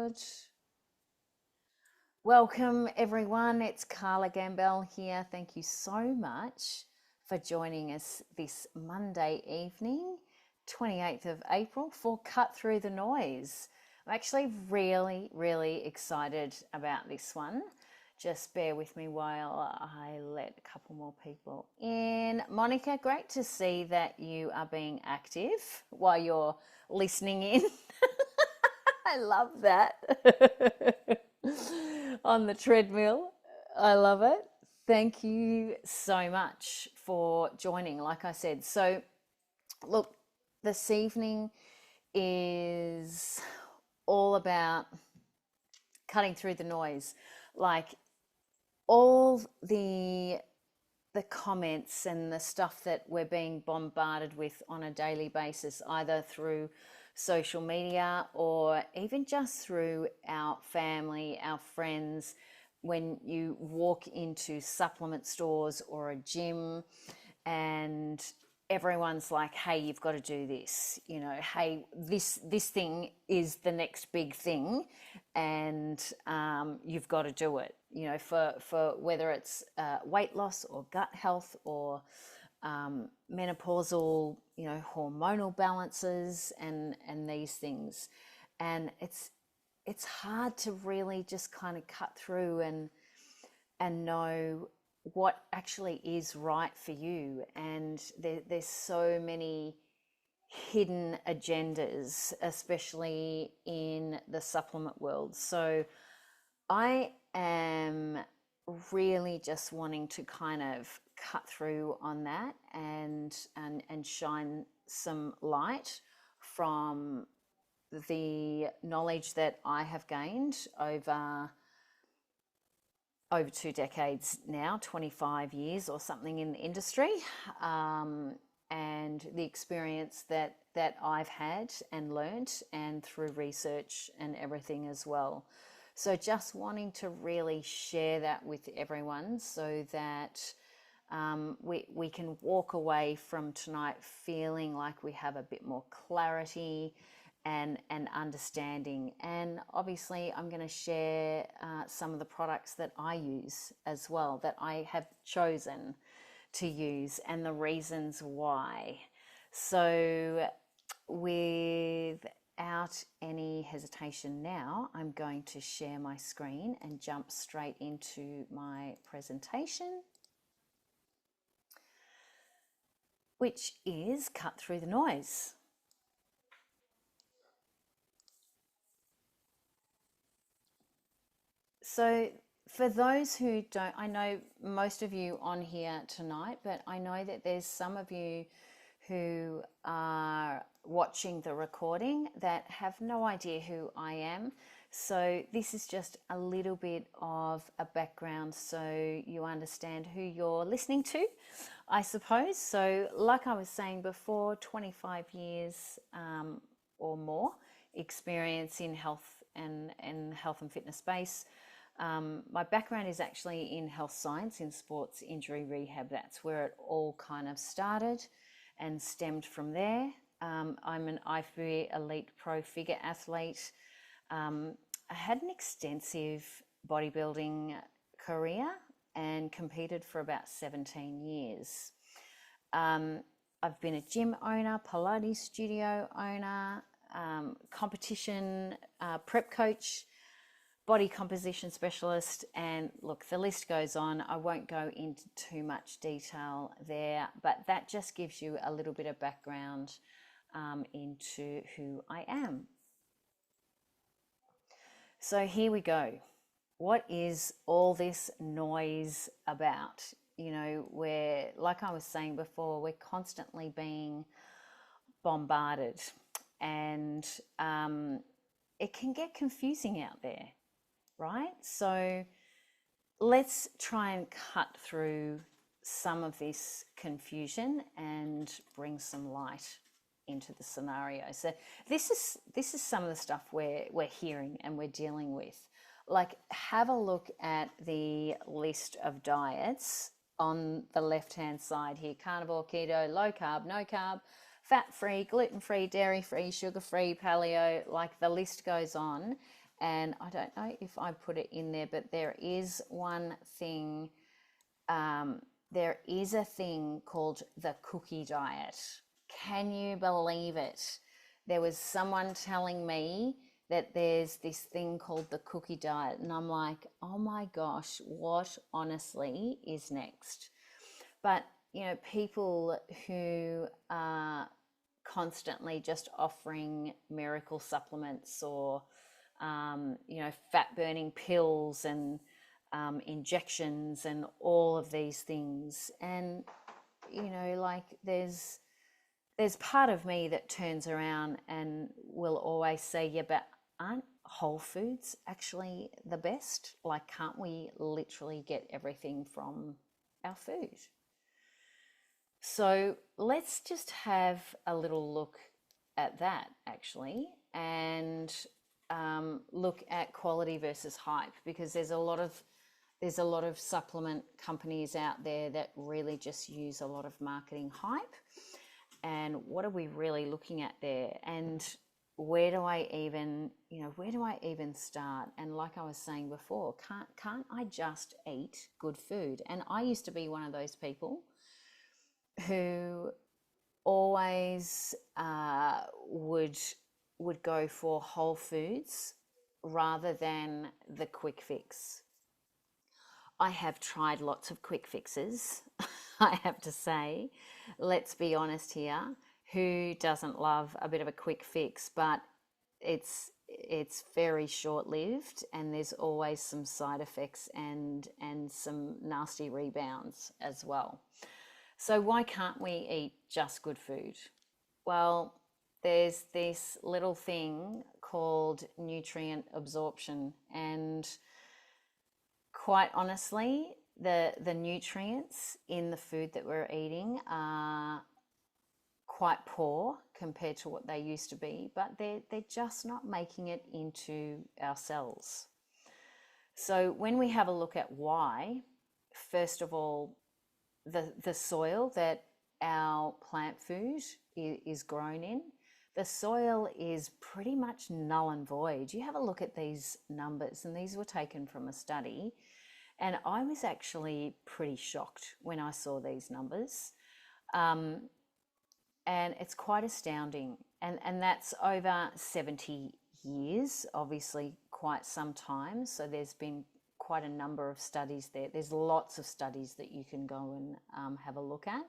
record. Welcome everyone, it's Carla Gambell here. Thank you so much for joining us this Monday evening, 28th of April, for Cut Through the Noise. I'm actually really excited about this one. Just bear with me while I let a couple more people in. Monica, great to see that you are being active while you're listening in. I love that. On the treadmill. I love it. Thank you so much for joining, like I said. So, look, this evening is all about cutting through the noise. Like all the comments and the stuff that we're being bombarded with on a daily basis, either through social media or even just through our family, our friends, when you walk into supplement stores or a gym and everyone's like, hey, you've got to do this, you know, hey, this thing is the next big thing, and you've got to do it, you know, for whether it's weight loss or gut health or menopausal, you know, hormonal balances and these things. And it's hard to really just kind of cut through and know what actually is right for you. And there's so many hidden agendas, especially in the supplement world. So I am really just wanting to kind of cut through on that and shine some light from the knowledge that I have gained over 2 decades now, 25 years or something in the industry, and the experience that I've had and learnt, and through research and everything as well. So just wanting to really share that with everyone so that we can walk away from tonight feeling like we have a bit more clarity and understanding. And obviously I'm going to share some of the products that I use as well, that I have chosen to use, and the reasons why. So without any hesitation now, I'm going to share my screen and jump straight into my presentation, which is Cut Through the Noise. So for those who don't, I know most of you on here tonight, but I know that there's some of you who are watching the recording that have no idea who I am. So this is just a little bit of a background so you understand who you're listening to, I suppose. So like I was saying before, 25 years or more experience in health and health and fitness space. My background is actually in health science, in sports injury rehab. That's where it all kind of started and stemmed from there. I'm an IFBB Elite Pro Figure athlete. I had an extensive bodybuilding career and competed for about 17 years. I've been a gym owner, Pilates studio owner, competition prep coach, body composition specialist, and look, the list goes on. I won't go into too much detail there, but that just gives you a little bit of background into who I am. So here we go. What is all this noise about? You know, like I was saying before, we're constantly being bombarded, and it can get confusing out there, right? So let's try and cut through some of this confusion and bring some light into the scenario. So this is some of the stuff we're hearing and we're dealing with. Like, have a look at the list of diets on the left hand side here: carnivore, keto, low carb, no carb, fat free, gluten free, dairy free, sugar free, paleo. Like, the list goes on. and I don't know if I put it in there, but there is one thing, there is a thing called the cookie diet. Can you believe it? There was someone telling me that there's this thing called the cookie diet, and I'm like, oh my gosh, what honestly is next? But, people who are constantly just offering miracle supplements or, fat burning pills and injections and all of these things. And, like there's part of me that turns around and will always say, yeah, but aren't whole foods actually the best? Like, can't we literally get everything from our food? So let's just have a little look at that actually, and look at quality versus hype, because there's a lot of supplement companies out there that really just use a lot of marketing hype. And what are we really looking at there? And where do I even start? And like I was saying before, can't I just eat good food? And I used to be one of those people who always would go for whole foods rather than the quick fix. I have tried lots of quick fixes, I have to say. Let's be honest here. Who doesn't love a bit of a quick fix? But it's very short-lived, and there's always some side effects and some nasty rebounds as well. So why can't we eat just good food? Well, there's this little thing called nutrient absorption, and quite honestly, the nutrients in the food that we're eating are quite poor compared to what they used to be, but they're just not making it into our cells. So when we have a look at why, first of all, the soil that our plant food is grown in, the soil is pretty much null and void. You have a look at these numbers, and these were taken from a study, and I was actually pretty shocked when I saw these numbers. Um, and it's quite astounding. And that's over 70 years, obviously quite some time. So there's been quite a number of studies there. There's lots of studies that you can go and have a look at.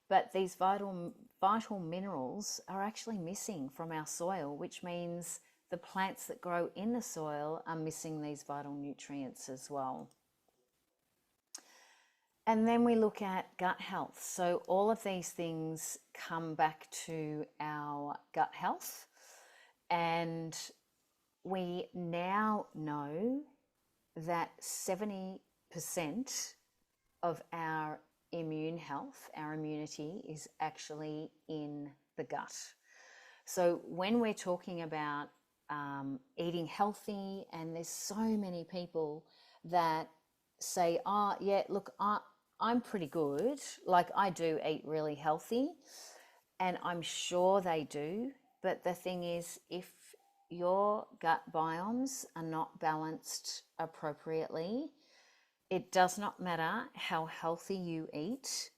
But these vital minerals are actually missing from our soil, which means the plants that grow in the soil are missing these vital nutrients as well. And then we look at gut health. So all of these things come back to our gut health. And we now know that 70% of our immune health, our immunity, is actually in the gut. So when we're talking about eating healthy, and there's so many people that say, oh, yeah, look, I'm pretty good. Like, I do eat really healthy, and I'm sure they do. But the thing is, if your gut biomes are not balanced appropriately, it does not matter how healthy you eat,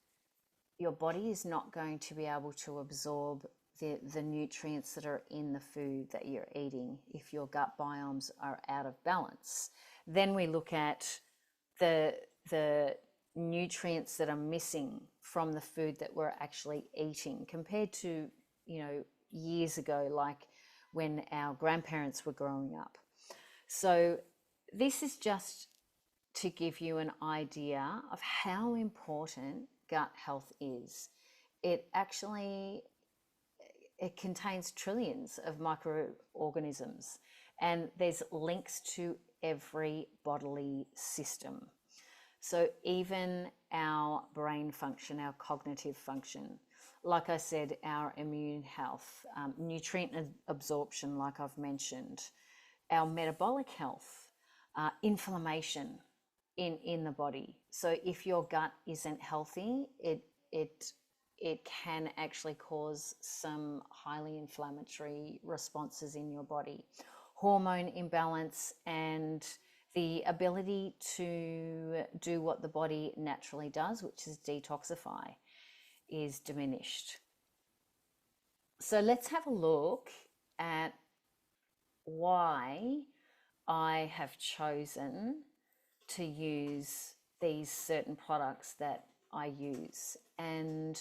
your body is not going to be able to absorb the nutrients that are in the food that you're eating if your gut biomes are out of balance. Then we look at the nutrients that are missing from the food that we're actually eating compared to, years ago, like when our grandparents were growing up. So this is just to give you an idea of how important gut health is. It contains trillions of microorganisms, and there's links to every bodily system. So even our brain function, our cognitive function, like I said, our immune health, nutrient absorption, like I've mentioned, our metabolic health, inflammation in the body. So if your gut isn't healthy, it can actually cause some highly inflammatory responses in your body. hormone imbalance, and the ability to do what the body naturally does, which is detoxify, is diminished. So let's have a look at why I have chosen to use these certain products that I use. And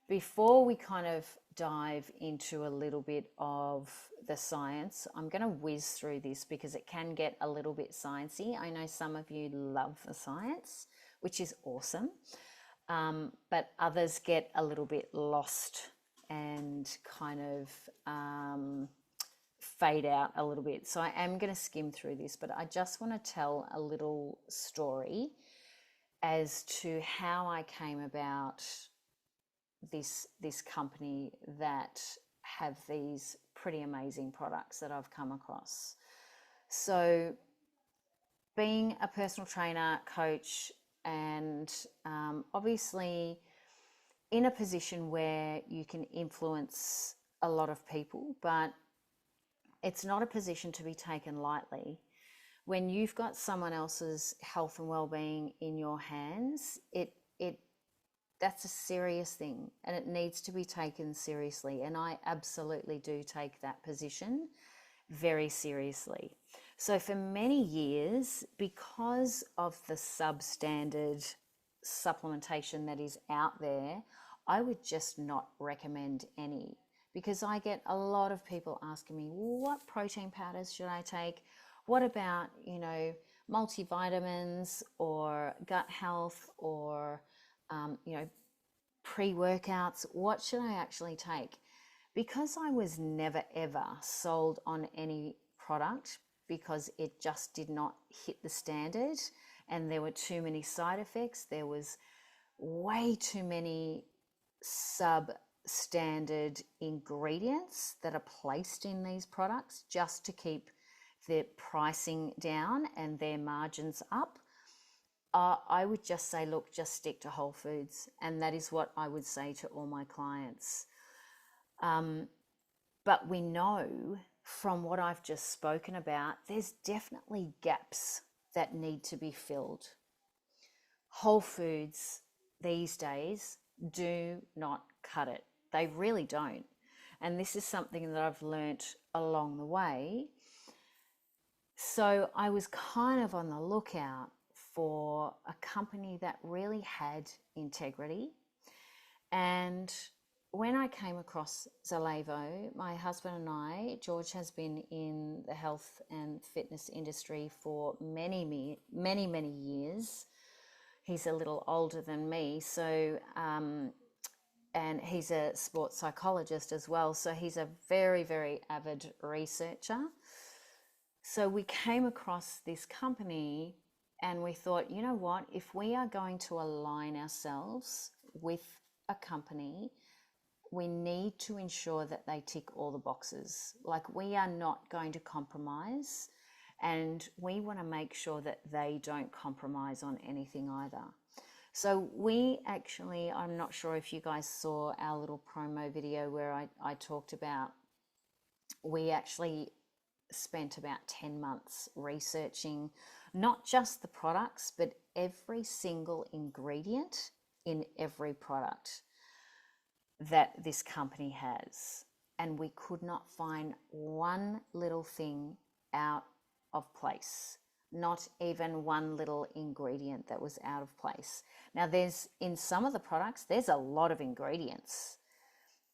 before we kind of dive into a little bit of the science, I'm going to whiz through this because it can get a little bit sciencey. I know some of you love the science, which is awesome, but others get a little bit lost and kind of fade out a little bit. So I am going to skim through this, but I just want to tell a little story as to how I came about this company that have these pretty amazing products that I've come across. So being a personal trainer, coach, and obviously in a position where you can influence a lot of people, but it's not a position to be taken lightly. When you've got someone else's health and well-being in your hands, it that's a serious thing, and it needs to be taken seriously. And I absolutely do take that position very seriously. So for many years, because of the substandard supplementation that is out there, I would just not recommend any, because I get a lot of people asking me, what protein powders should I take? What about, multivitamins or gut health or, pre-workouts? What should I actually take? Because I was never ever sold on any product because it just did not hit the standard and there were too many side effects. There was way too many substandard ingredients that are placed in these products just to keep their pricing down and their margins up. I would just say, look, just stick to whole foods. And that is what I would say to all my clients. But we know from what I've just spoken about, there's definitely gaps that need to be filled. Whole foods these days do not cut it. They really don't. And this is something that I've learnt along the way. So I was kind of on the lookout for a company that really had integrity. And when I came across Zalevo, my husband and I, George has been in the health and fitness industry for many, many years. He's a little older than me, so and he's a sports psychologist as well. So he's a very avid researcher. So we came across this company and we thought, you know what, if we are going to align ourselves with a company, we need to ensure that they tick all the boxes. Like, we are not going to compromise, and we want to make sure that they don't compromise on anything either. So we actually, I'm not sure if you guys saw our little promo video where I talked about, we actually spent about 10 months researching not just the products, but every single ingredient in every product that this company has. And we could not find one little thing out of place, not even one little ingredient that was out of place. Now, in some of the products, there's a lot of ingredients,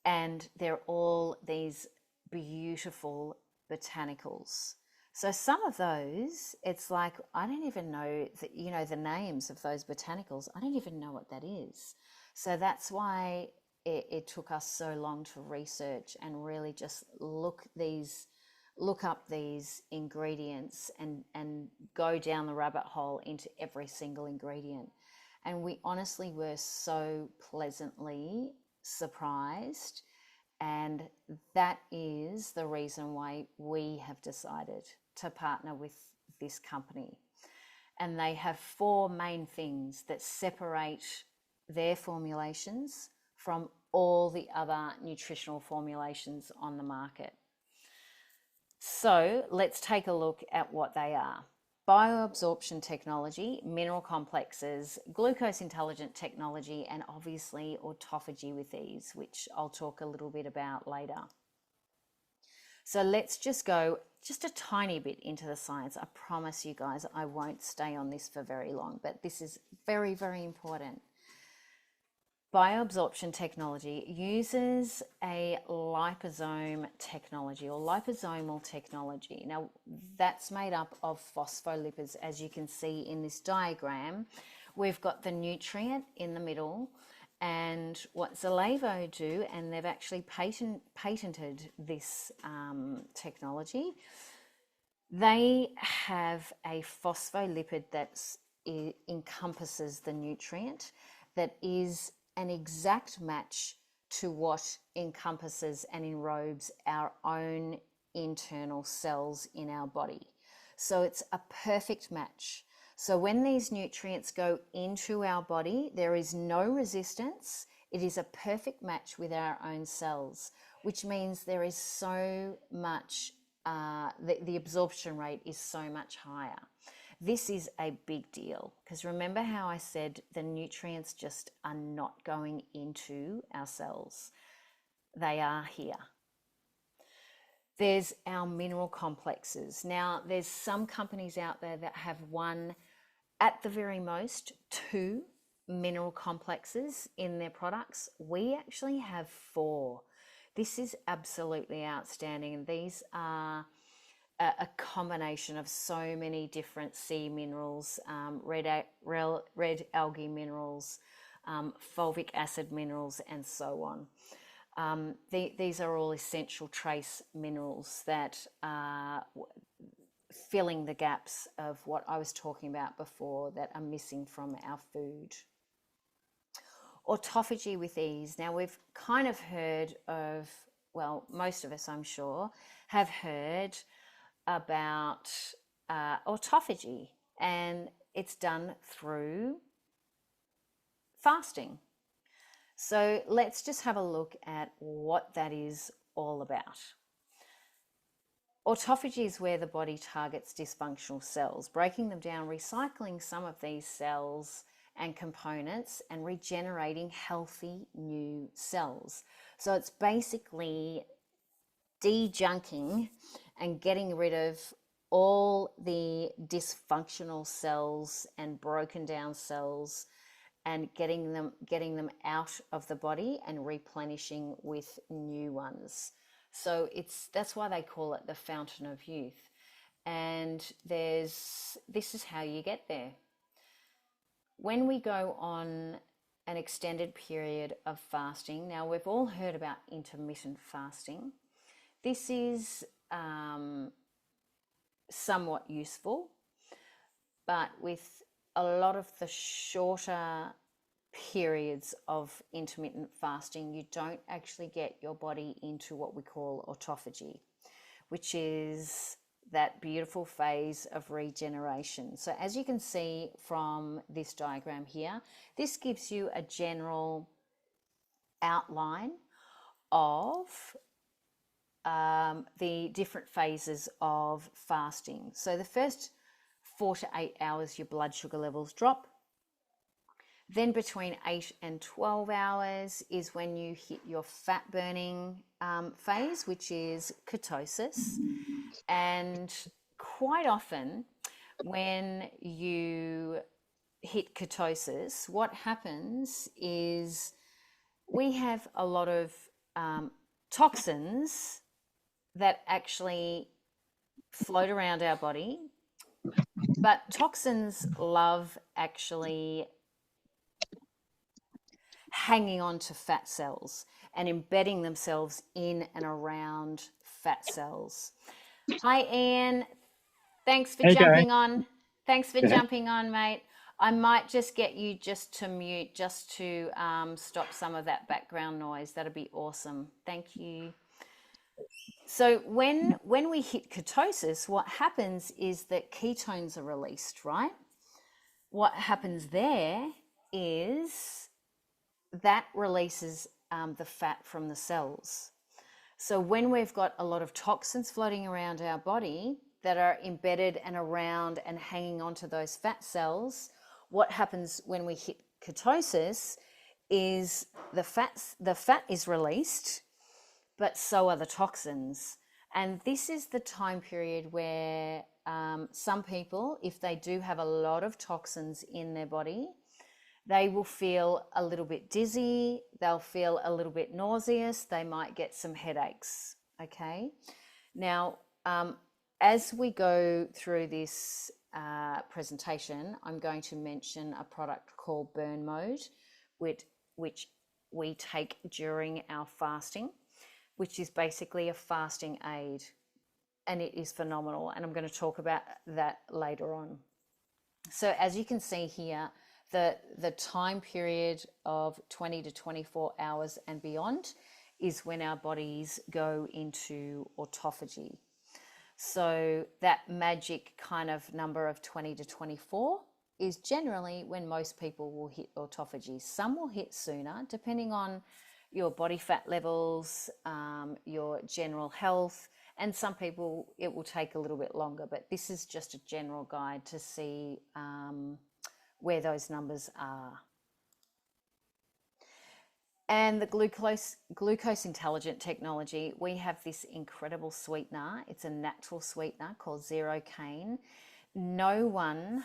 and they're all these beautiful botanicals. So some of those, it's like, I don't even know the names of those botanicals. I don't even know what that is. So that's why it took us so long to research and really just look up these ingredients and go down the rabbit hole into every single ingredient. And we honestly were so pleasantly surprised. And that is the reason why we have decided to partner with this company. And they have 4 main things that separate their formulations from all the other nutritional formulations on the market. So let's take a look at what they are. Bioabsorption technology, mineral complexes, glucose intelligent technology, and obviously autophagy with ease, which I'll talk a little bit about later. So let's just go just a tiny bit into the science. I promise you guys I won't stay on this for very long, but this is very, very important. Bioabsorption technology uses a liposome technology or liposomal technology. Now, that's made up of phospholipids, as you can see in this diagram. We've got the nutrient in the middle, and what Zalevo do, and they've actually patented this technology, they have a phospholipid that encompasses the nutrient that is an exact match to what encompasses and enrobes our own internal cells in our body. So it's a perfect match. So when these nutrients go into our body, there is no resistance. It is a perfect match with our own cells, which means there is so much, the absorption rate is so much higher. This is a big deal because remember how I said the nutrients just are not going into our cells. They are here. There's our mineral complexes. Now, there's some companies out there that have one, at the very most, 2 mineral complexes in their products. We actually have 4. This is absolutely outstanding, and these are a combination of so many different sea minerals, red algae minerals, fulvic acid minerals, and so on. These are all essential trace minerals that are filling the gaps of what I was talking about before that are missing from our food. Autophagy with ease. Now, we've kind of heard of, well, most of us, I'm sure, have heard about autophagy, and it's done through fasting. So let's just have a look at what that is all about. Autophagy is where the body targets dysfunctional cells, breaking them down, recycling some of these cells and components, and regenerating healthy new cells. So it's basically de-junking and getting rid of all the dysfunctional cells and broken down cells and getting them out of the body and replenishing with new ones. So that's why they call it the fountain of youth. And this is how you get there. When we go on an extended period of fasting, now we've all heard about intermittent fasting. This is somewhat useful, but with a lot of the shorter periods of intermittent fasting, you don't actually get your body into what we call autophagy, which is that beautiful phase of regeneration. So as you can see from this diagram here, this gives you a general outline of the different phases of fasting. So the first 4 to 8 hours, your blood sugar levels drop. Then between 8 and 12 hours is when you hit your fat burning phase, which is ketosis. And quite often when you hit ketosis, what happens is we have a lot of toxins that actually float around our body, but toxins love actually hanging on to fat cells and embedding themselves in and around fat cells. Hi, Ian. Thanks for jumping on. Thanks for jumping on, mate. I might just get you just to mute, just to stop some of that background noise. That'd be awesome. Thank you. So when we hit ketosis, what happens is that ketones are released, right? What happens there is that releases the fat from the cells. So when we've got a lot of toxins floating around our body that are embedded and around and hanging onto those fat cells, what happens when we hit ketosis is the fat is released, but so are the toxins. And this is the time period where some people, if they do have a lot of toxins in their body, they will feel a little bit dizzy, they'll feel a little bit nauseous, they might get some headaches, okay? Now, as we go through this presentation, I'm going to mention a product called Burn Mode, which we take during our fasting, which is basically a fasting aid, and it is phenomenal, and I'm going to talk about that later on. So as you can see here, the time period of 20 to 24 hours and beyond is when our bodies go into autophagy. So that magic kind of number of 20 to 24 is generally when most people will hit autophagy. Some will hit sooner, depending on your body fat levels, your general health, and some people it will take a little bit longer, but this is just a general guide to see where those numbers are. And the glucose intelligent technology, we have this incredible sweetener. It's a natural sweetener called Zero-Cane. No one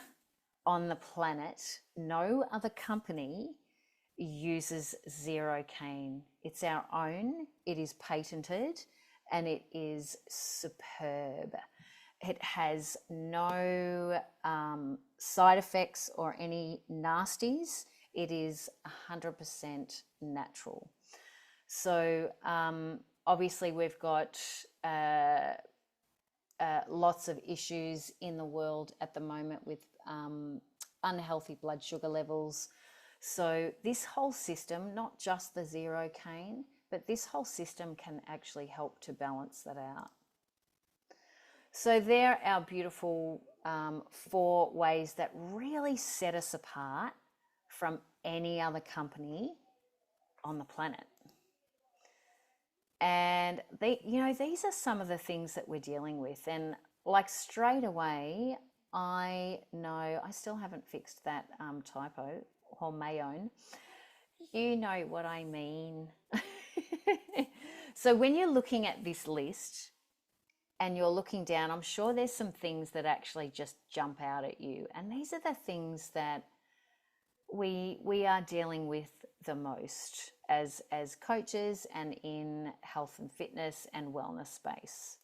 on the planet, no other company uses Zero-Cane. It's our own, it is patented, and it is superb. It has no side effects or any nasties. It is 100% natural. So obviously we've got lots of issues in the world at the moment with unhealthy blood sugar levels. So this whole system, not just the Zero-Cane, but this whole system can actually help to balance that out. So there are our beautiful 4 ways that really set us apart from any other company on the planet. And these are some of the things that we're dealing with. And like straight away, I know I still haven't fixed that typo, or Mayon. You know what I mean. So when you're looking at this list and you're looking down, I'm sure there's some things that actually just jump out at you. And these are the things that we are dealing with the most as coaches and in health and fitness and wellness space.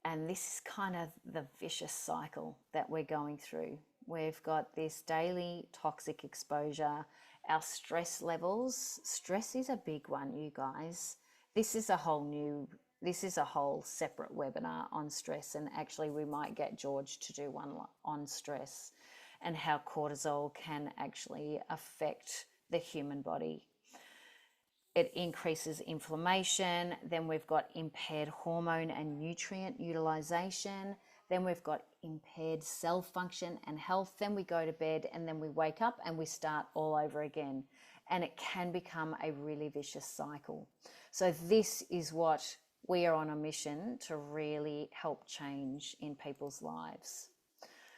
And this is kind of the vicious cycle that we're going through. We've got this daily toxic exposure, our stress levels. Stress is a big one, you guys. This is a whole separate webinar on stress, and actually we might get George to do one on stress and how cortisol can actually affect the human body. It increases inflammation. Then we've got impaired hormone and nutrient utilization. Then we've got impaired cell function and health. Then we go to bed and then we wake up and we start all over again. And it can become a really vicious cycle. So this is what we are on a mission to really help change in people's lives.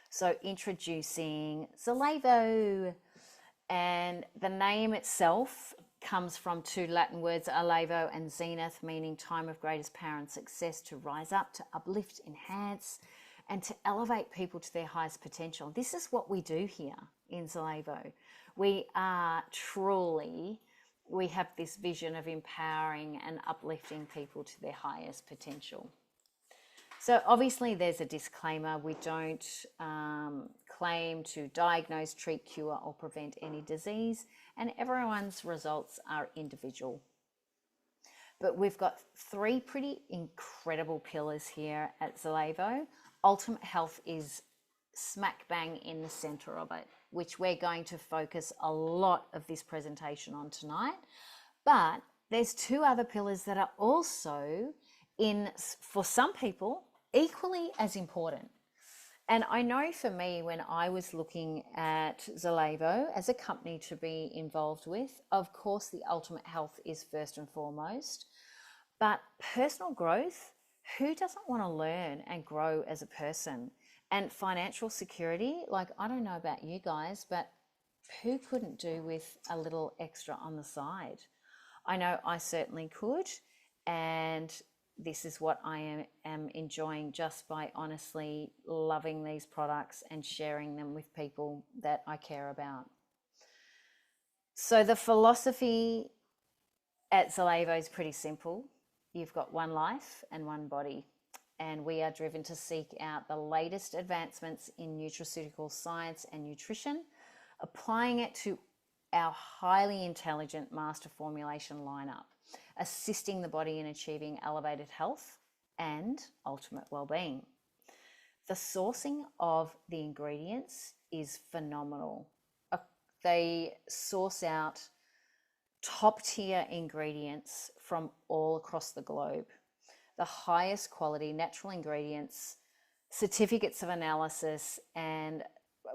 So introducing Zalevo, and the name itself comes from 2 Latin words, Alevo and Zenith, meaning time of greatest power and success, to rise up, to uplift, enhance, and to elevate people to their highest potential. This is what we do here in Zalevo. We have this vision of empowering and uplifting people to their highest potential. So obviously there's a disclaimer. We don't claim to diagnose, treat, cure, or prevent any disease, and everyone's results are individual. But we've got 3 pretty incredible pillars here at Zalevo. Ultimate Health is smack bang in the center of it, which we're going to focus a lot of this presentation on tonight. But there's 2 other pillars that are also, for some people, equally as important. And I know for me, when I was looking at Zalevo as a company to be involved with, of course, the ultimate health is first and foremost, but personal growth, who doesn't want to learn and grow as a person? And financial security, like, I don't know about you guys, but who couldn't do with a little extra on the side? I know I certainly could. And this is what am enjoying just by honestly loving these products and sharing them with people that I care about. So, the philosophy at Zalevo is pretty simple. You've got one life and one body, and we are driven to seek out the latest advancements in nutraceutical science and nutrition, applying it to our highly intelligent master formulation lineup, assisting the body in achieving elevated health and ultimate well-being. The sourcing of the ingredients is phenomenal. They source out top tier ingredients from all across the globe. The highest quality natural ingredients, certificates of analysis, and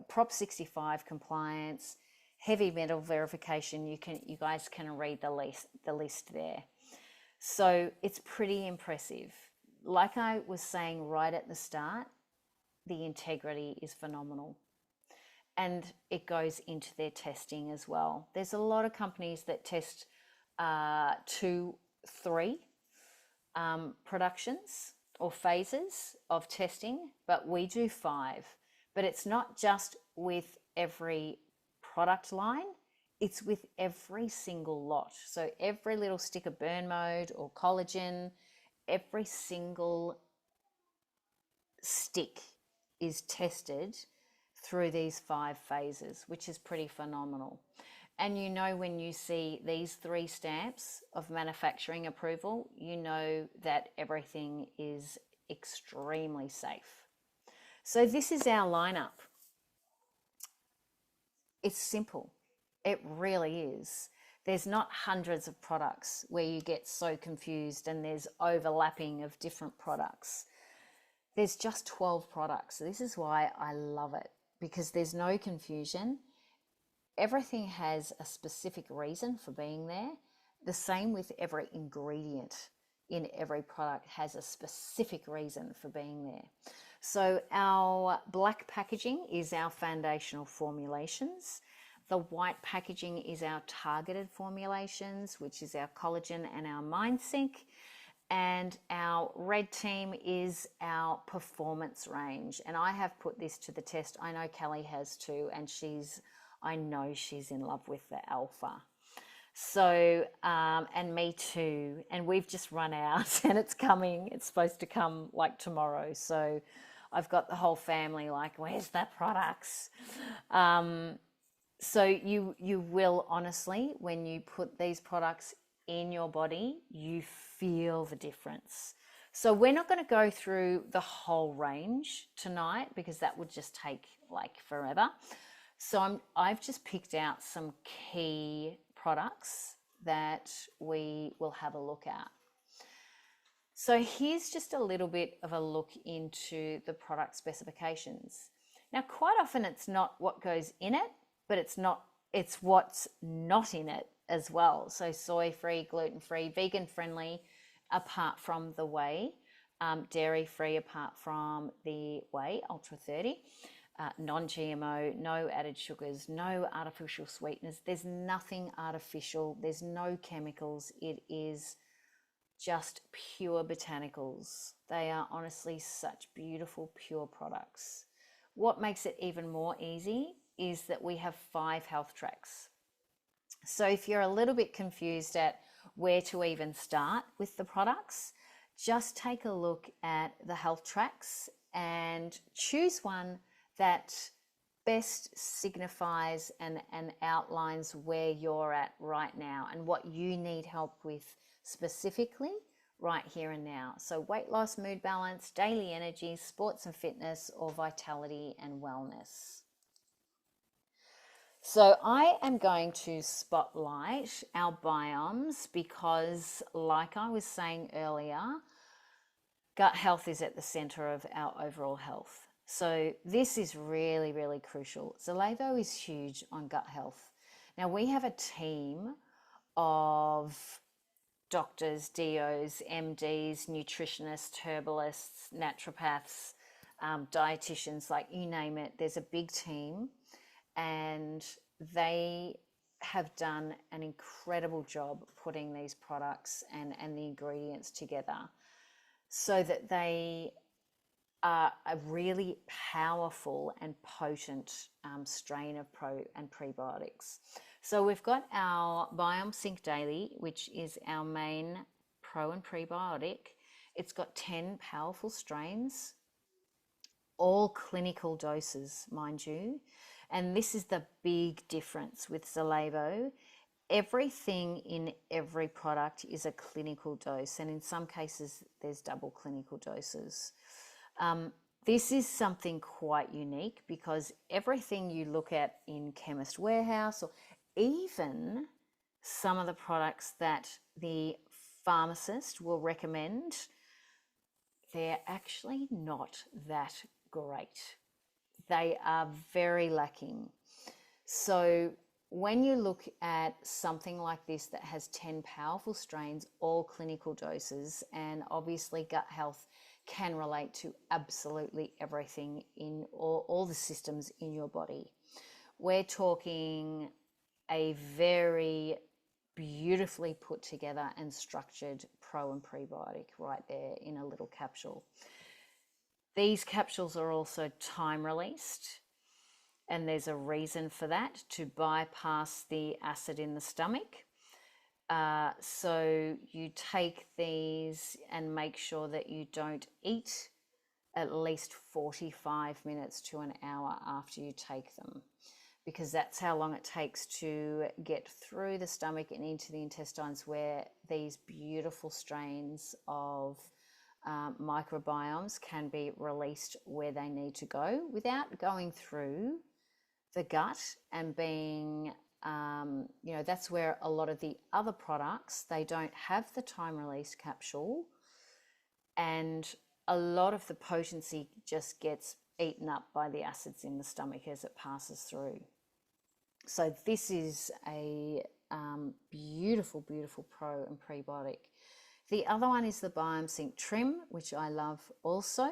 Prop 65 compliance, heavy metal verification. You guys can read the list there. So it's pretty impressive. Like I was saying right at the start, the integrity is phenomenal. And it goes into their testing as well. There's a lot of companies that test 2, 3 productions or phases of testing, but we do 5. But it's not just with every product line, it's with every single lot. So every little stick of burn mode or collagen, every single stick is tested through these 5 phases, which is pretty phenomenal. And you know, when you see these 3 stamps of manufacturing approval, you know that everything is extremely safe. So this is our lineup. It's simple. It really is. There's not hundreds of products where you get so confused and there's overlapping of different products. There's just 12 products. This is why I love it, because there's no confusion. Everything has a specific reason for being there. The same with every ingredient in every product has a specific reason for being there. So our black packaging is our foundational formulations. The white packaging is our targeted formulations, which is our collagen and our MindSync. And our red team is our performance range. And I have put this to the test. I know Kelly has too, and I know she's in love with the alpha. So, and me too. And we've just run out and it's coming. It's supposed to come like tomorrow. So I've got the whole family like, where's that products? So you will honestly, when you put these products in your body, you feel the difference. So we're not going to go through the whole range tonight because that would just take like forever. So I've just picked out some key products that we will have a look at. So here's just a little bit of a look into the product specifications. Now, quite often it's not what goes in it, but it's what's not in it as well. So soy-free, gluten-free, vegan-friendly, apart from the whey, dairy-free apart from the whey, Ultra 30, non-GMO, no added sugars, no artificial sweeteners. There's nothing artificial. There's no chemicals. It is just pure botanicals. They are honestly such beautiful, pure products. What makes it even more easy is that we have 5 health tracks. So if you're a little bit confused at where to even start with the products, just take a look at the health tracks and choose one that best signifies and outlines where you're at right now and what you need help with specifically right here and now. So weight loss, mood balance, daily energy, sports and fitness, or vitality and wellness. So I am going to spotlight our biomes because, like I was saying earlier, gut health is at the center of our overall health. So this is really, really crucial. Zalevo is huge on gut health. Now we have a team of doctors, DOs, MDs, nutritionists, herbalists, naturopaths, dietitians, like you name it. There's a big team, and they have done an incredible job putting these products and the ingredients together so that they are a really powerful and potent strain of pro and prebiotics. So we've got our Biome Sync Daily, which is our main pro and prebiotic. It's got 10 powerful strains, all clinical doses, mind you. And this is the big difference with Zalevo. Everything in every product is a clinical dose, and in some cases, there's double clinical doses. This is something quite unique because everything you look at in Chemist Warehouse, or even some of the products that the pharmacist will recommend, they're actually not that great. They are very lacking. So when you look at something like this that has 10 powerful strains, all clinical doses, and obviously gut health can relate to absolutely everything in all the systems in your body. We're talking a very beautifully put together and structured pro and prebiotic right there in a little capsule. These capsules are also time released, and there's a reason for that, to bypass the acid in the stomach. So you take these and make sure that you don't eat at least 45 minutes to an hour after you take them, because that's how long it takes to get through the stomach and into the intestines, where these beautiful strains of microbiomes can be released where they need to go without going through the gut and being that's where a lot of the other products, they don't have the time release capsule, and a lot of the potency just gets eaten up by the acids in the stomach as it passes through. So this is a beautiful, beautiful pro and prebiotic. The other one is the Biome Sync Trim, which I love also.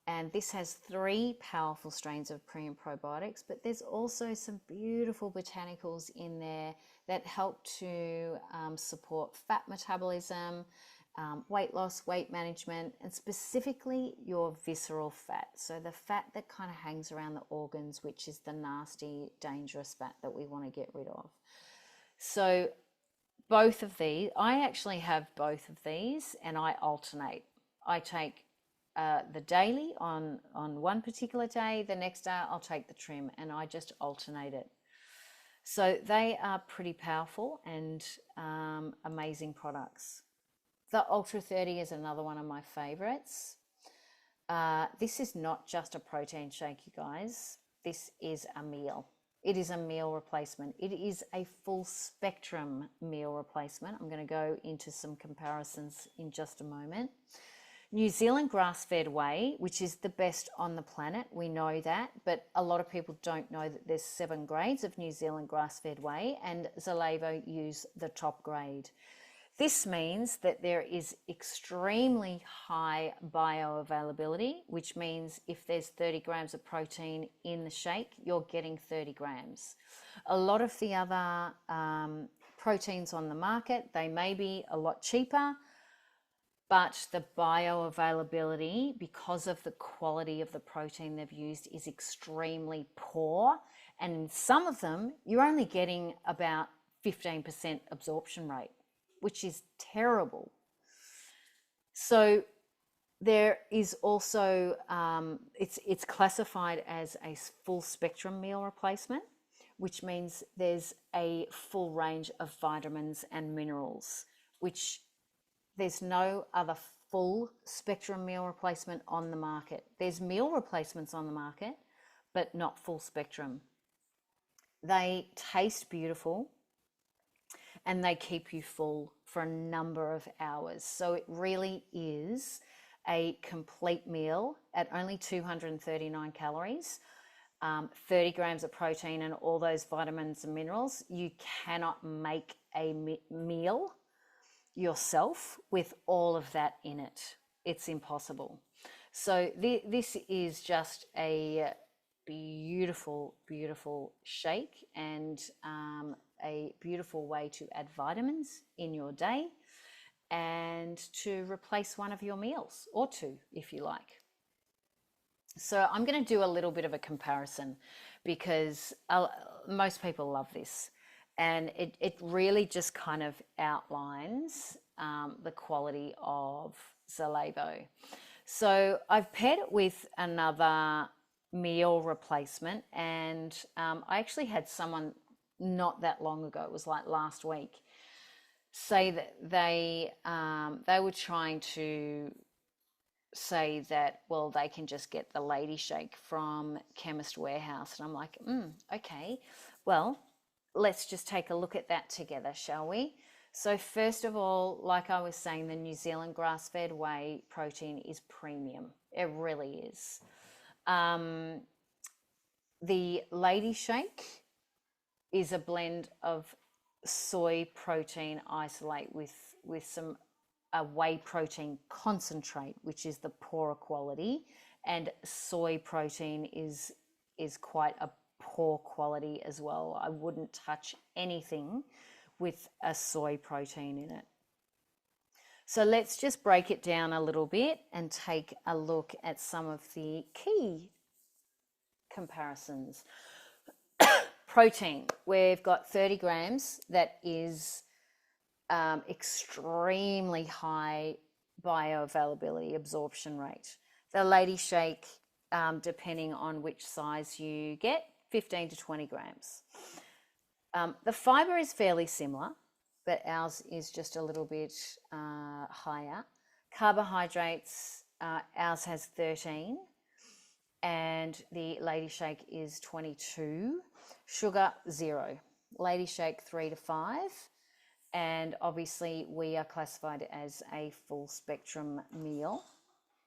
And this has 3 powerful strains of pre and probiotics, but there's also some beautiful botanicals in there that help to support fat metabolism, weight loss, weight management, and specifically your visceral fat. So the fat that kind of hangs around the organs, which is the nasty, dangerous fat that we want to get rid of. So both of these, I actually have both of these, and I alternate. I take the daily on one particular day, the next day I'll take the trim, and I just alternate it. So they are pretty powerful and amazing products. The Ultra 30 is another one of my favorites. This is not just a protein shake, you guys. This is a meal. It is a meal replacement. It is a full spectrum meal replacement. I'm going to go into some comparisons in just a moment. New Zealand grass-fed whey, which is the best on the planet, we know that, but a lot of people don't know that there's 7 grades of New Zealand grass-fed whey, and Zalevo use the top grade. This means that there is extremely high bioavailability, which means if there's 30 grams of protein in the shake, you're getting 30 grams. A lot of the other proteins on the market, they may be a lot cheaper, but the bioavailability, because of the quality of the protein they've used, is extremely poor. And in some of them, you're only getting about 15% absorption rate, which is terrible. So there is also, it's classified as a full spectrum meal replacement, which means there's a full range of vitamins and minerals, which there's no other full spectrum meal replacement on the market. There's meal replacements on the market, but not full spectrum. They taste beautiful and they keep you full for a number of hours. So it really is a complete meal at only 239 calories, 30 grams of protein and all those vitamins and minerals. You cannot make a meal yourself with all of that in it. It's impossible. So this is just a beautiful, beautiful shake, and a beautiful way to add vitamins in your day and to replace one of your meals, or two if you like. So I'm going to do a little bit of a comparison because most people love this, and it really just kind of outlines the quality of Zalavo. So I've paired it with another meal replacement, and I actually had someone not that long ago, it was like last week, say that they were trying to say that, well, they can just get the Lady Shake from Chemist Warehouse. And I'm like, okay, well, let's just take a look at that together, shall we? So first of all, like I was saying, the New Zealand grass-fed whey protein is premium. It really is. The Lady Shake is a blend of soy protein isolate with some whey protein concentrate, which is the poorer quality, and soy protein is quite a poor quality as well. I wouldn't touch anything with a soy protein in it. So let's just break it down a little bit and take a look at some of the key comparisons. Protein, we've got 30 grams that is extremely high bioavailability absorption rate. The Lady Shake, depending on which size you get, 15 to 20 grams. The fiber is fairly similar, but ours is just a little bit higher. Carbohydrates, ours has 13, and the Lady Shake is 22. Sugar, 0. Lady Shake, 3 to 5. And obviously we are classified as a full spectrum meal.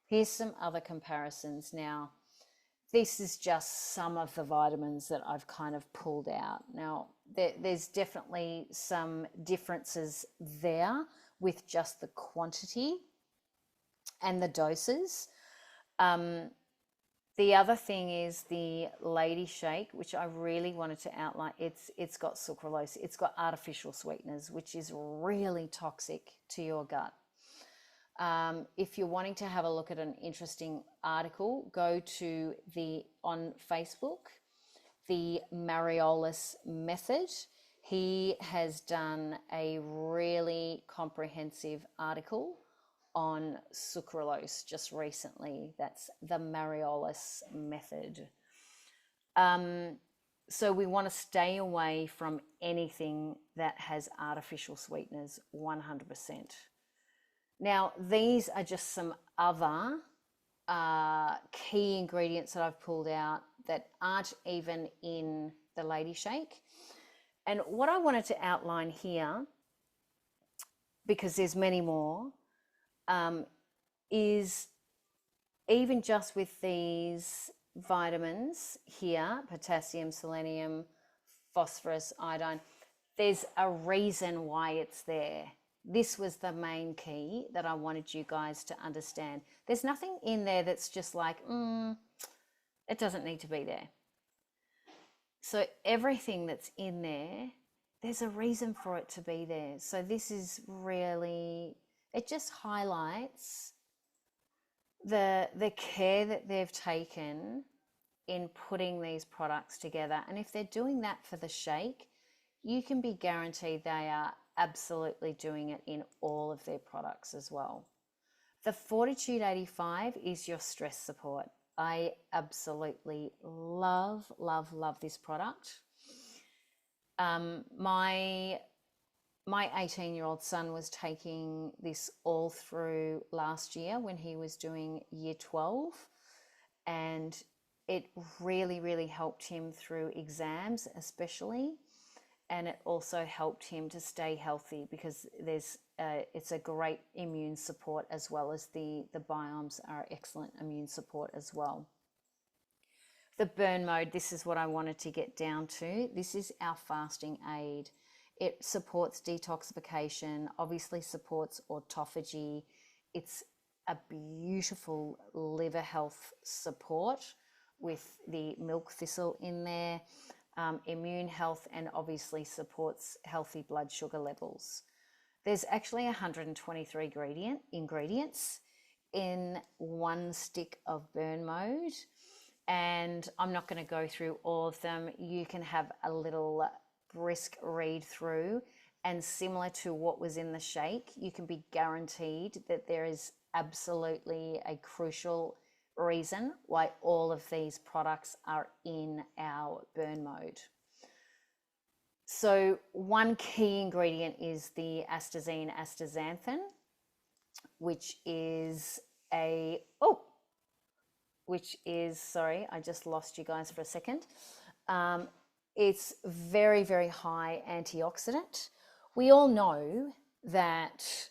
Here's some other comparisons. Now, this is just some of the vitamins that I've kind of pulled out. Now, there's definitely some differences there with just the quantity and the doses. The other thing is the Lady Shake, which I really wanted to outline. It's got sucralose. It's got artificial sweeteners, which is really toxic to your gut. If you're wanting to have a look at an interesting article, go to on Facebook, the Mariolis Method. He has done a really comprehensive article on sucralose just recently. That's the Mariolis Method. So we want to stay away from anything that has artificial sweeteners, 100%. Now, these are just some other key ingredients that I've pulled out that aren't even in the Lady Shake. And what I wanted to outline here, because there's many more, is even just with these vitamins here, potassium, selenium, phosphorus, iodine, there's a reason why it's there. This was the main key that I wanted you guys to understand. There's nothing in there that's just like, it doesn't need to be there. So everything that's in there, there's a reason for it to be there. So this is really, it just highlights the care that they've taken in putting these products together. And if they're doing that for the shake, you can be guaranteed they are absolutely doing it in all of their products as well. The Fortitude 85 is your stress support. I absolutely love this product. My 18-year-old son was taking this all through last year when he was doing year 12, and it really helped him through exams especially. and it also helped him to stay healthy because it's a great immune support, as well as the biomes are excellent immune support as well. The burn mode, this is what I wanted to get down to. This is our fasting aid. It supports detoxification, obviously supports autophagy. It's a beautiful liver health support with the milk thistle in there, immune health, and obviously supports healthy blood sugar levels. There's actually 123 ingredients in one stick of burn mode, and I'm not going to go through all of them. You can have a little brisk read through, and similar to what was in the shake, you can be guaranteed that there is absolutely a crucial reason why all of these products are in our burn mode. So one key ingredient is the astazine astaxanthin, which is sorry, I just lost you guys for a second. It's very, very high antioxidant. We all know that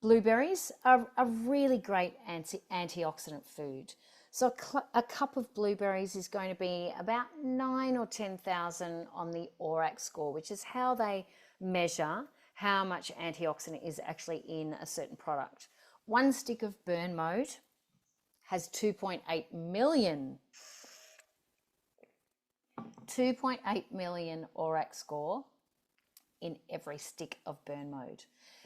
blueberries are a really great antioxidant food. So a cup of blueberries is going to be about 9 or 10,000 on the ORAC score, which is how they measure how much antioxidant is actually in a certain product. One stick of burn mode has 2.8 million ORAC score in every stick of burn mode.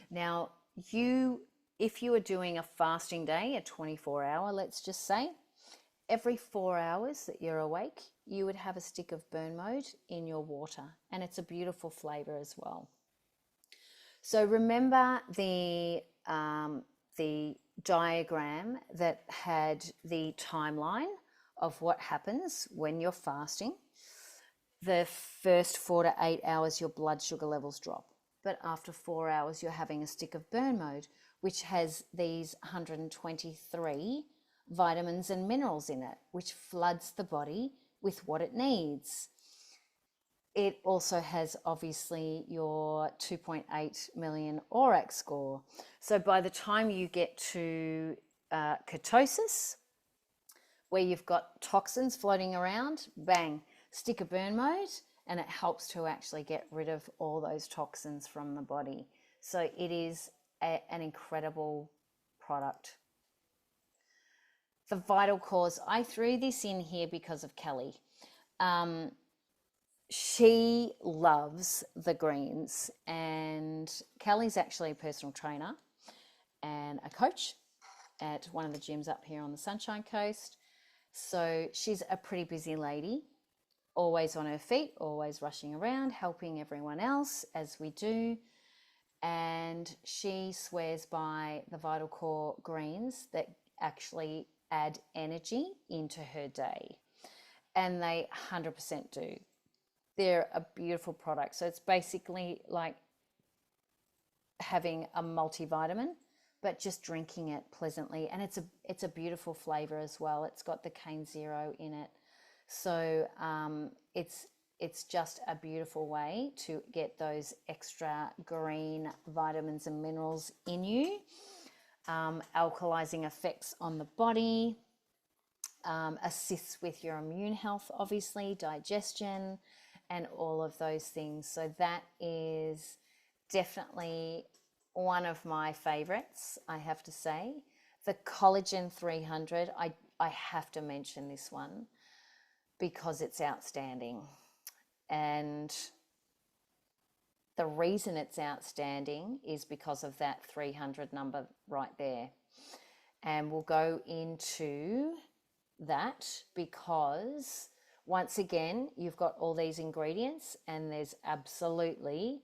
Now, if you are doing a fasting day, a 24-hour, let's just say, every 4 hours that you're awake, you would have a stick of burn mode in your water, and it's a beautiful flavor as well. So remember the diagram that had the timeline of what happens when you're fasting. The first 4 to 8 hours, your blood sugar levels drop. But after 4 hours, you're having a stick of burn mode, which has these 123 vitamins and minerals in it, which floods the body with what it needs. It also has obviously your 2.8 million ORAC score. So by the time you get to ketosis, where you've got toxins floating around, bang, stick a burn mode, and it helps to actually get rid of all those toxins from the body. So it is an incredible product. The Vital Cause, I threw this in here because of Kelly. She loves the greens, and Kelly's actually a personal trainer and a coach at one of the gyms up here on the Sunshine Coast. So she's a pretty busy lady, always on her feet, always rushing around, helping everyone else as we do. And she swears by the Vital Core greens that actually add energy into her day. And they 100% do. They're a beautiful product. So it's basically like having a multivitamin, but just drinking it pleasantly. And it's a beautiful flavor as well. It's got the Cane Zero in it. So it's just a beautiful way to get those extra green vitamins and minerals in you. Alkalizing effects on the body, assists with your immune health, obviously, digestion, and all of those things. So that is definitely one of my favorites, I have to say. The Collagen 300, I have to mention this one because it's outstanding. And the reason it's outstanding is because of that 300 number right there. And we'll go into that because once again, you've got all these ingredients and there's absolutely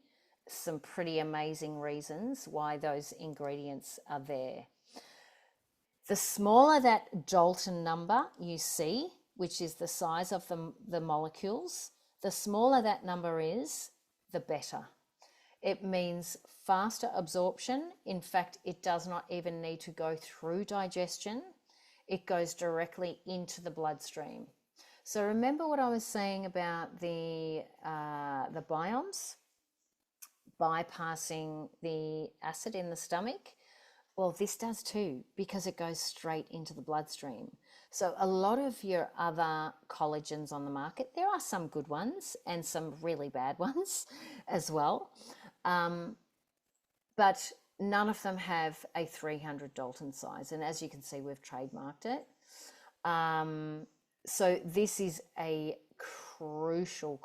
some pretty amazing reasons why those ingredients are there. The smaller that Dalton number you see, which is the size of the molecules, the smaller that number is, the better. It means faster absorption. In fact, it does not even need to go through digestion. It goes directly into the bloodstream. So remember what I was saying about the biomes? bypassing the acid in the stomach. Well, this does too, because it goes straight into the bloodstream. So a lot of your other collagens on the market, there are some good ones and some really bad ones as well. But none of them have a 300 Dalton size. And as you can see, we've trademarked it. So this is a crucial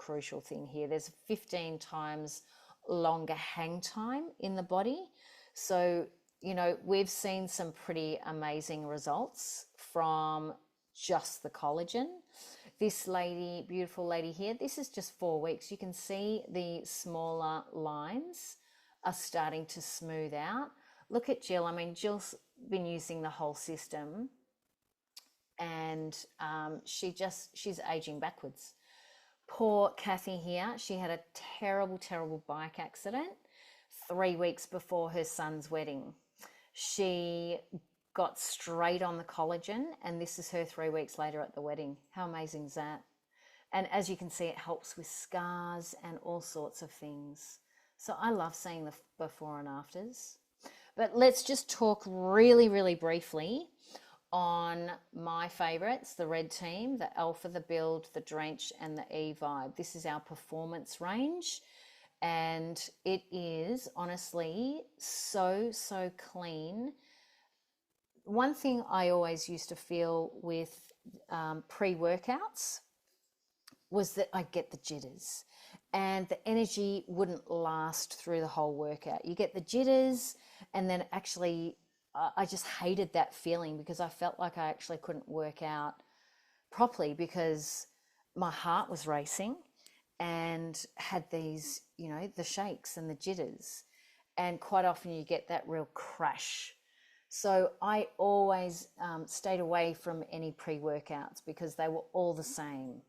thing here. There's 15 times longer hang time in the body. So, you know, we've seen some pretty amazing results from just the collagen. This lady, beautiful lady here, this is just 4 weeks. You can see the smaller lines are starting to smooth out. Look at Jill. I mean, Jill's been using the whole system, and she's aging backwards. Poor Kathy here, she had a terrible bike accident 3 weeks before her son's wedding. She got straight on the collagen, and this is her 3 weeks later at the wedding. How amazing is that? And as you can see, it helps with scars and all sorts of things. So I love seeing the before and afters. But let's just talk really briefly on my favorites, the red team, the Alpha, the Build, the Drench, and the E-Vibe. This is our performance range, and it is honestly so clean. One thing I always used to feel with pre-workouts was that I get the jitters, and the energy wouldn't last through the whole workout. You get the jitters, and then actually I just hated that feeling, because I felt like I actually couldn't work out properly because my heart was racing and had these, you know, the shakes and the jitters. And quite often you get that real crash. So I always stayed away from any pre-workouts because they were all the same.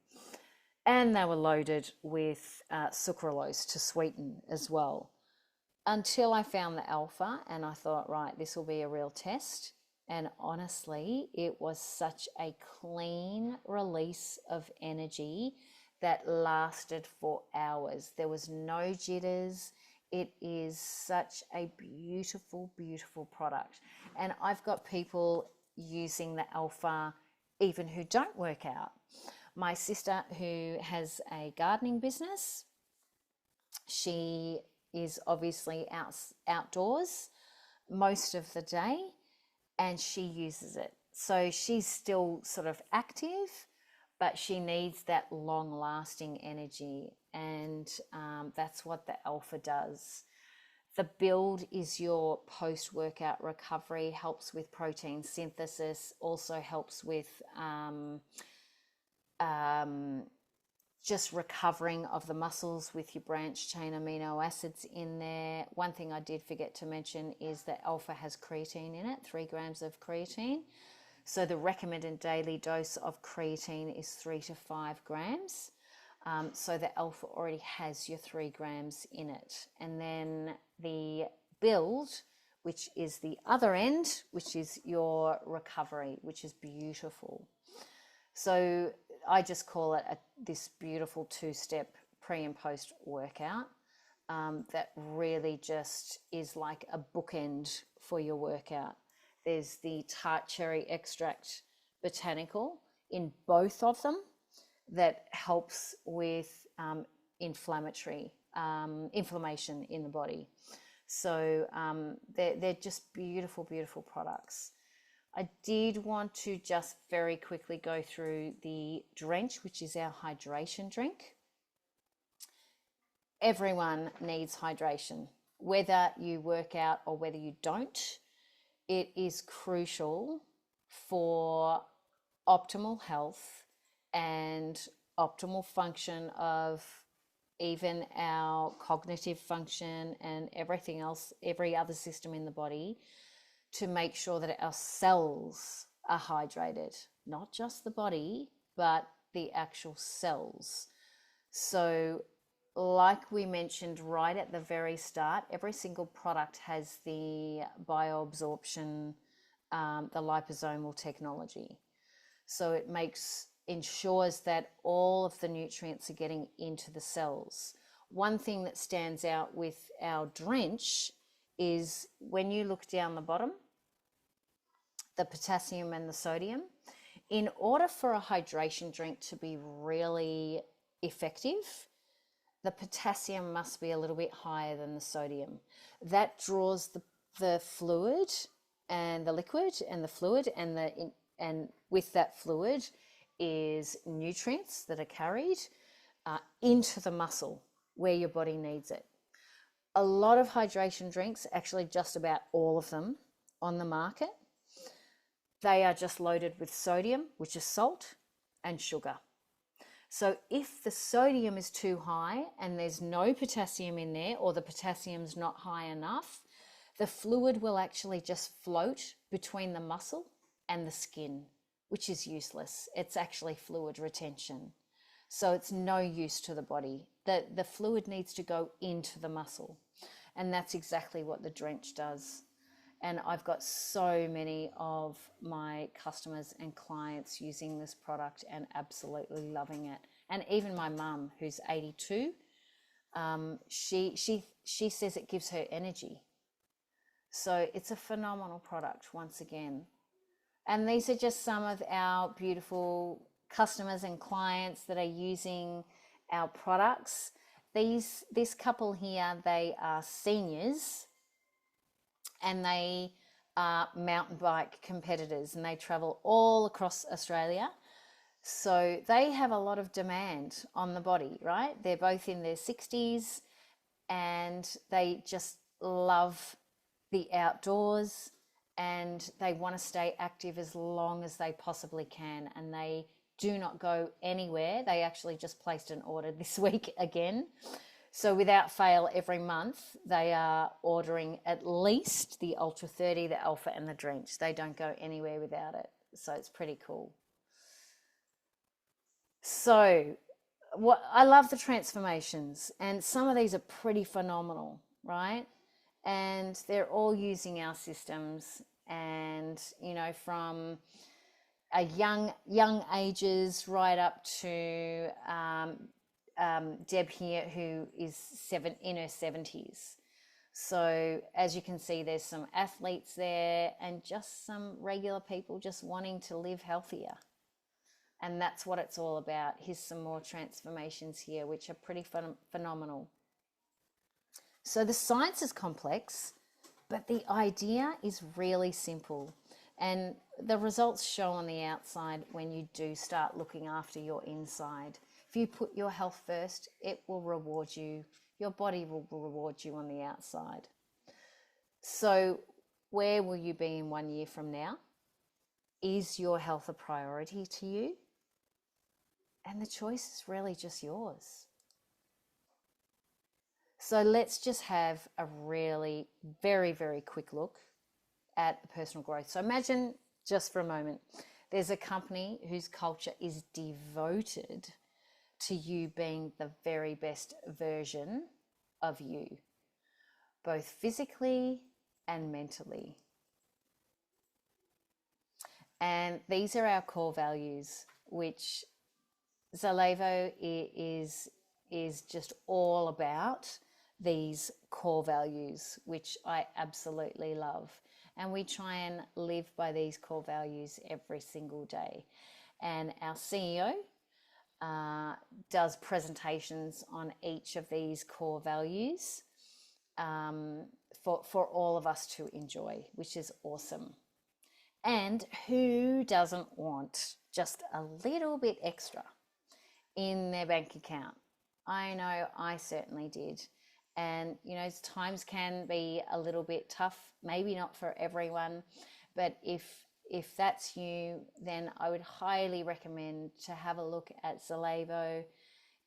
And they were loaded with sucralose to sweeten as well. Until I found the Alpha, and I thought, right, this will be a real test. And honestly, it was such a clean release of energy that lasted for hours. There was no jitters. It is such a beautiful product. And I've got people using the Alpha even who don't work out. My sister, who has a gardening business, she is obviously outdoors most of the day, and she uses it. So she's still sort of active, but she needs that long-lasting energy, and that's what the Alpha does. The Build is your post-workout recovery, helps with protein synthesis, also helps with just recovering of the muscles with your branched chain amino acids in there. One thing I did forget to mention is that Alpha has creatine in it, 3 grams of creatine. So the recommended daily dose of creatine is 3 to 5 grams. So the Alpha already has your 3 grams in it. And then the Build, which is the other end, which is your recovery, which is beautiful. So I just call it this beautiful 2-step pre and post workout that really just is like a bookend for your workout. There's the tart cherry extract botanical in both of them that helps with inflammation in the body. So they're just beautiful products. I did want to just very quickly go through the Drench, which is our hydration drink. Everyone needs hydration, whether you work out or whether you don't. It is crucial for optimal health and optimal function of even our cognitive function and everything else, every other system in the body, to make sure that our cells are hydrated, not just the body, but the actual cells. So like we mentioned right at the very start, every single product has the bioabsorption, the liposomal technology. So it ensures that all of the nutrients are getting into the cells. one thing that stands out with our drench is when you look down the bottom, the potassium and the sodium. In order for a hydration drink to be really effective, the potassium must be a little bit higher than the sodium. That draws the fluid and the liquid and the fluid, and with that fluid is nutrients that are carried into the muscle where your body needs it. A lot of hydration drinks, actually just about all of them on the market, they are just loaded with sodium, which is salt, and sugar. So if the sodium is too high and there's no potassium in there, or the potassium's not high enough, the fluid will actually just float between the muscle and the skin, which is useless. It's actually fluid retention. So it's no use to the body. The fluid needs to go into the muscle. And that's exactly what the drench does. And I've got so many of my customers and clients using this product and absolutely loving it. And even my mum, who's 82, she says it gives her energy. So it's a phenomenal product once again. And these are just some of our beautiful customers and clients that are using our products. This couple here, they are seniors, and they are mountain bike competitors, and they travel all across Australia. So they have a lot of demand on the body, right? They're both in their 60s and they just love the outdoors, and they want to stay active as long as they possibly can, and they do not go anywhere. They actually just placed an order this week again. So without fail, every month they are ordering at least the Ultra 30, the Alpha, and the Drench. They don't go anywhere without it. So it's pretty cool. So I love the transformations, and some of these are pretty phenomenal, right? And they're all using our systems, and from a young ages right up to Deb here, who is in her 70s. So as you can see, there's some athletes there and just some regular people just wanting to live healthier. And that's what it's all about. Here's some more transformations here, which are pretty phenomenal. So the science is complex, but the idea is really simple. And the results show on the outside when you do start looking after your inside. If you put your health first, it will reward you. Your body will reward you on the outside. So where will you be in 1 year from now? Is your health a priority to you? And the choice is really just yours. So let's just have a really very, very quick look at personal growth. So imagine just for a moment, there's a company whose culture is devoted to you being the very best version of you, both physically and mentally. And these are our core values, which Zalevo is just all about these core values, which I absolutely love. And we try and live by these core values every single day. And our CEO does presentations on each of these core values for all of us to enjoy, which is awesome. And who doesn't want just a little bit extra in their bank account? I know I certainly did. And, times can be a little bit tough, maybe not for everyone, but if that's you, then I would highly recommend to have a look at Zalevo.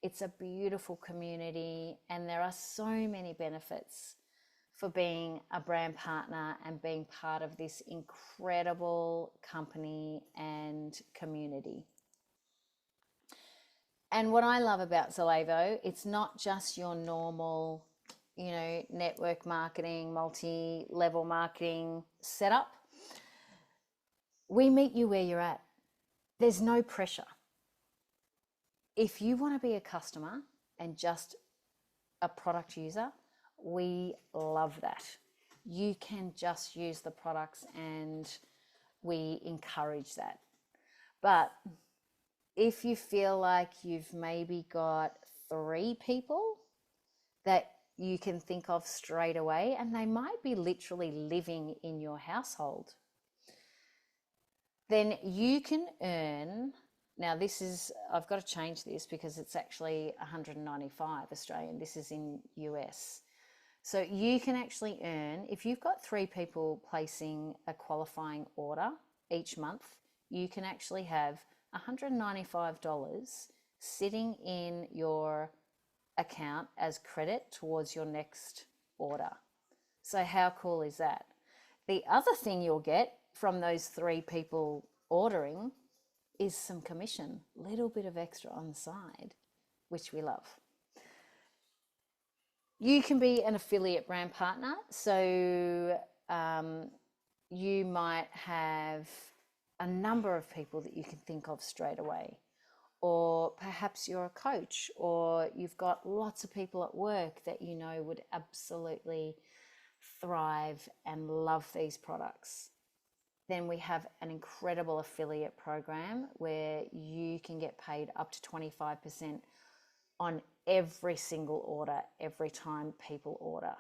It's a beautiful community, and there are so many benefits for being a brand partner and being part of this incredible company and community. And what I love about Zalevo, it's not just your normal, network marketing, multi-level marketing setup. We meet you where you're at. There's no pressure. If you want to be a customer and just a product user, we love that. You can just use the products and we encourage that. But if you feel like you've maybe got 3 people that you can think of straight away, and they might be literally living in your household, then you can earn. Now, this is, I've got to change this because it's actually 195 Australian. This is in US. So you can actually earn, if you've got 3 people placing a qualifying order each month, you can actually have $195 sitting in your account as credit towards your next order. So how cool is that? The other thing you'll get from those 3 people ordering is some commission, little bit of extra on the side, which we love. You can be an affiliate brand partner. So you might have a number of people that you can think of straight away. Or perhaps you're a coach, or you've got lots of people at work that you know would absolutely thrive and love these products. Then we have an incredible affiliate program where you can get paid up to 25% on every single order, every time people order,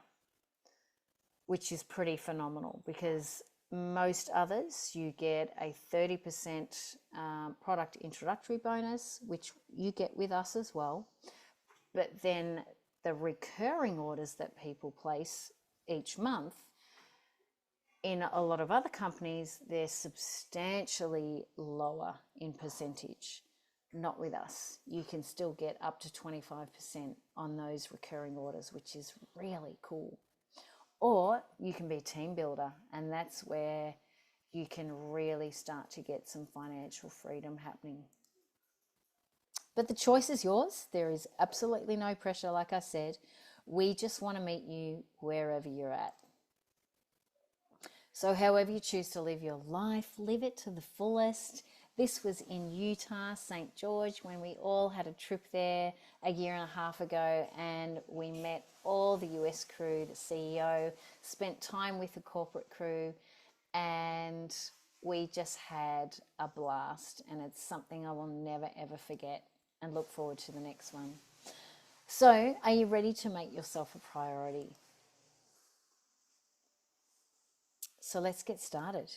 which is pretty phenomenal, because most others you get a 30% product introductory bonus, which you get with us as well. But then the recurring orders that people place each month, in a lot of other companies, they're substantially lower in percentage. Not with us. You can still get up to 25% on those recurring orders, which is really cool. Or you can be a team builder, and that's where you can really start to get some financial freedom happening. But the choice is yours. There is absolutely no pressure, like I said. We just want to meet you wherever you're at. So however you choose to live your life, live it to the fullest. This was in Utah, St. George, when we all had a trip there a year and a half ago, and we met all the US crew, the CEO, spent time with the corporate crew, and we just had a blast. And it's something I will never, ever forget, and look forward to the next one. So are you ready to make yourself a priority? So let's get started.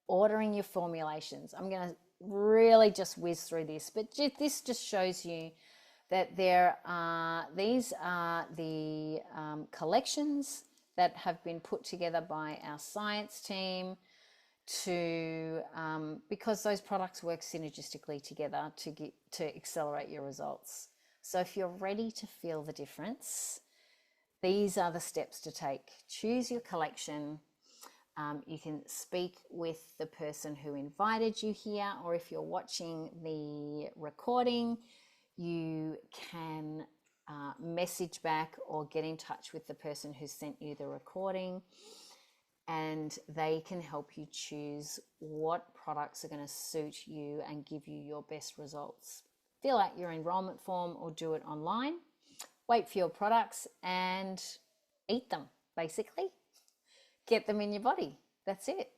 Ordering your formulations. I'm going to really just whiz through this, but this just shows you that these are the collections that have been put together by our science team because those products work synergistically together to accelerate your results. So if you're ready to feel the difference, these are the steps to take. Choose your collection. You can speak with the person who invited you here, or if you're watching the recording, you can message back or get in touch with the person who sent you the recording, and they can help you choose what products are going to suit you and give you your best results. Fill out your enrollment form or do it online. Wait for your products and eat them, basically. Get them in your body. That's it.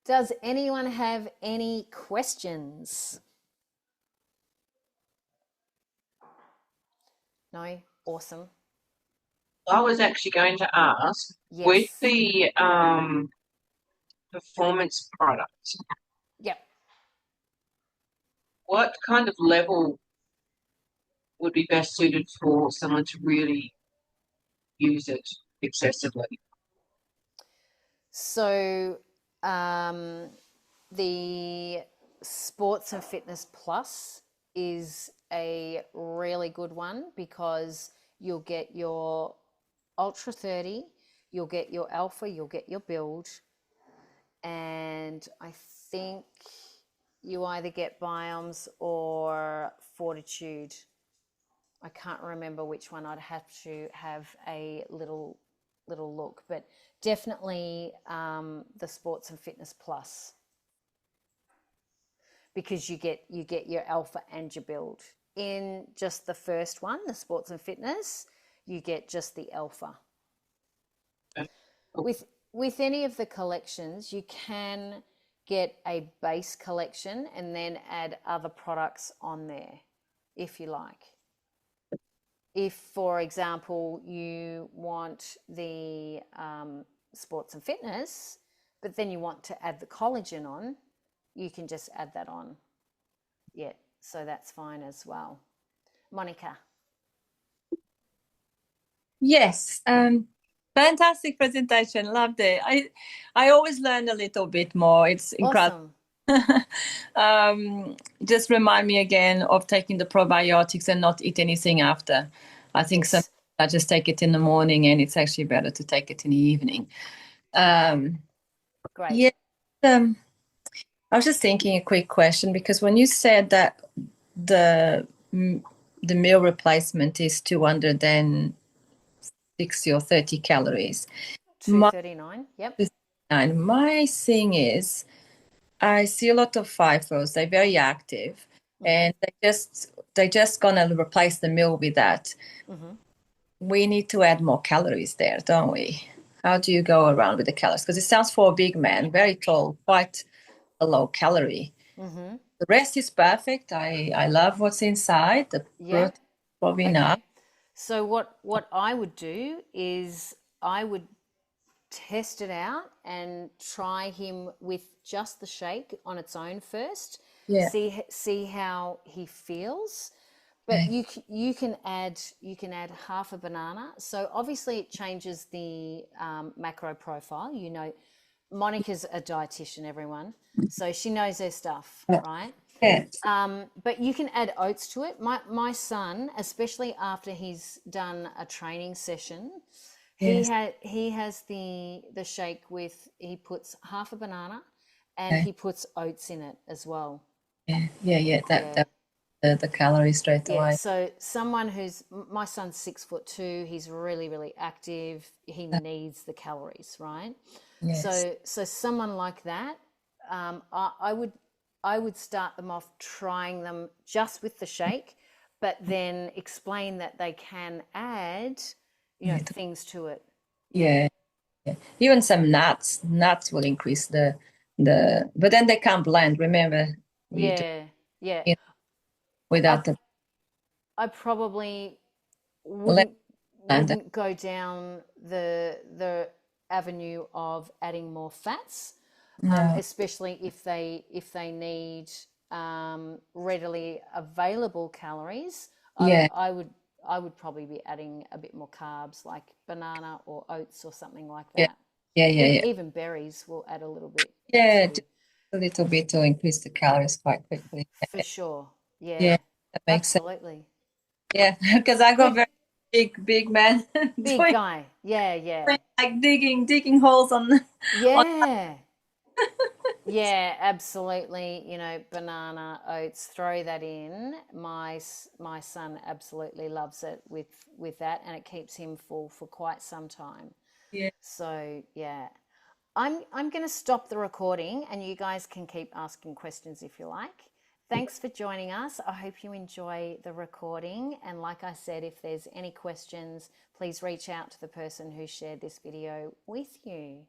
Does anyone have any questions? No? Awesome. I was actually going to ask, with Yes. the performance product, Yep. what kind of level would be best suited for someone to really use it excessively? So the Sports and Fitness Plus is a really good one, because you'll get your Ultra 30, you'll get your Alpha, you'll get your Build, and I think you either get Biomes or Fortitude. I can't remember which one. I'd have to have a little look, but definitely the Sports and Fitness Plus, because you get your Alpha and your Build in just the first one, the sports and fitness, you get just the alpha. Cool. With any of the collections, you can get a base collection and then add other products on there if you like. If, for example, you want the sports and fitness, but then you want to add the collagen on, you can just add that on. Yeah, so that's fine as well. Monica. Yes, fantastic presentation. Loved it. I always learn a little bit more. It's incredible. Awesome. Just remind me again of taking the probiotics and not eat anything after. I think Yes. some I just take it in the morning, and it's actually better to take it in the evening. Great. Yeah. I was just thinking a quick question, because when you said that the meal replacement is 260 or 30 calories. 239. Yep. And my thing is, I see a lot of FIFOs. They're very active, and they're just gonna replace the meal with that. We need to add more calories there, don't we? How do you go around with the calories? Because it sounds, for a big man, very tall, quite a low calorie. The rest is perfect. I love what's inside. The protein probably enough. So what I would do is I would test it out and try him with just the shake on its own first. Yeah. See how he feels. But you can add half a banana. So obviously it changes the macro profile. You know, Monica's a dietitian, everyone, so she knows her stuff, right? Yes. But you can add oats to it. My son, especially after he's done a training session, he has the shake with, he puts half a banana and he puts oats in it as well. Yeah. That the calories straight away. So someone who's, my son's 6'2", he's really, really active. He needs the calories, right? Yes. So someone like that, I would start them off trying them just with the shake, but then explain that they can add, things to it. Yeah. Even some nuts will increase the, but then they can't blend. Remember, Yeah. without the. I probably wouldn't go down the avenue of adding more fats, especially if they need readily available calories. I would probably be adding a bit more carbs, like banana or oats or something like that. Even berries will add a little bit. Yeah, just a little bit to increase the calories quite quickly. For sure. Yeah, that makes absolutely. Sense. Yeah, because I got very big man. Big guy. Yeah. Like digging holes on the. Yeah. Yeah, absolutely. Banana, oats, throw that in. My son absolutely loves it with that, and it keeps him full for quite some time. Yeah. So yeah, I'm going to stop the recording, and you guys can keep asking questions if you like. Thanks for joining us. I hope you enjoy the recording. And like I said, if there's any questions, please reach out to the person who shared this video with you.